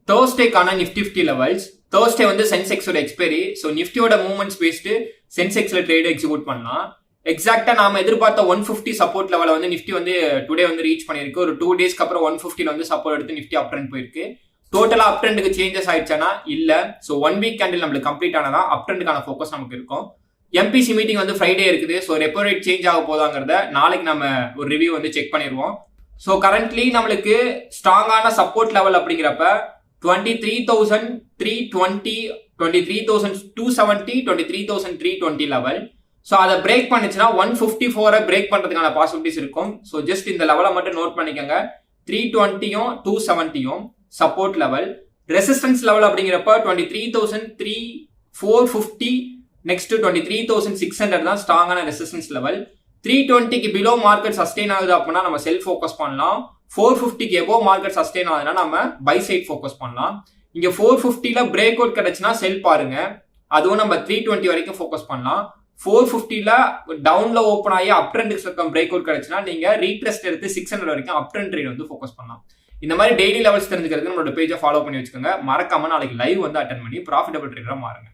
தேர்ஸ்டேக்கான Nifty 50 levels. Thursday வந்து சென்செக்ஸோட expiry. So நிஃப்டியோட மூவ்மெண்ட்ஸ் பேஸ்டு சென்செக்ஸ்ல ட்ரேட் எக்ஸிக்யூட் பண்ணலாம். எக்ஸாக்டா நாம எதிர்பார்த்த 150 சப்போர்ட் லெவல வந்து நிஃப்டி வந்து டுடே வந்து ரீச் பண்ணிருக்கு. ஒரு 2 டேஸ்க்கு அப்புறம் 150ல வந்து சப்போர்ட் எடுத்து நிஃப்டி அப் ட்ரெண்ட் போயிருக்கு. டோட்டலா அப் ட்ரெண்டுக்கு சேஞ்சஸ் ஆயிடுச்சானா இல்ல. ஸோ 1 வீக் கேண்டில் நம்மளுக்கு கம்ப்ளீட் ஆனதா அப் ட்ரெண்டுக்கான ஃபோக்கஸ் நமக்கு இருக்கும். எம்பிசி மீட்டிங் வந்து ஃப்ரைடே இருக்குது. ஸோ ரெப்போ ரேட் சேஞ்ச் ஆக போதாங்கிறத நாளைக்கு நம்ம ஒரு ரிவ்யூ வந்து செக் பண்ணிடுவோம். ஸோ கரண்ட்லி நம்மளுக்கு ஸ்ட்ராங்கான சப்போர்ட் லெவல் அப்படிங்கிறப்ப 23,320, 23,270, 23,320 லெவல். ஸோ அதை பிரேக் பண்ணுச்சுன்னா 154 பிரேக் பண்றதுக்கான பாசிபிலிட்டிஸ் இருக்கும். ஸோ ஜஸ்ட் இந்த லெவலை மட்டும் நோட் பண்ணிக்கோங்க. 320யும் 270யும் சப்போர்ட் லெவல். ரெசிஸ்டன்ஸ் லெவல் அப்படிங்கிறப்ப 23,450, நெக்ஸ்ட் 23,600 தான் ஸ்ட்ராங்கான ரெசிஸ்டன்ஸ் லெவல். 320க்கு பிலோ மார்க்கெட் சஸ்டெயின் ஆகுது அப்படின்னா நம்ம செல் ஃபோக்கஸ் பண்ணலாம். 450க்கு எபோ மார்க்கெட் சஸ்டெயின் ஆகுதுன்னா நம்ம பை சைட் ஃபோக்கஸ் பண்ணலாம். இங்க 450ல பிரேக் அவுட் கிடைச்சுன்னா செல் பாருங்க. அதுவும் நம்ம 320 வரைக்கும் ஃபோக்கஸ் பண்ணலாம். 450ல டவுன்ல ஓப்பன் ஆகி அப் ட்ரெண்ட் பிரேக் அவுட் கிடைச்சுன்னா நீங்க ரீட்ரெஸ்ட் எடுத்து 600 வரைக்கும் அப் ட்ரெண்ட் ட்ரேட் வந்து ஃபோக்கஸ் பண்ணலாம். இந்த மாதிரி டெய்லி லெவல்ஸ் தெரிஞ்சுக்கிறதுக்கு நம்மளோட பேஜை ஃபாலோ பண்ணி வச்சுக்கோங்க. மறக்காம நாளைக்கு லைவ் வந்து அட்டென்ட் பண்ணி ப்ராஃபிட்டபிள் ட்ரேடரா மாறுங்க.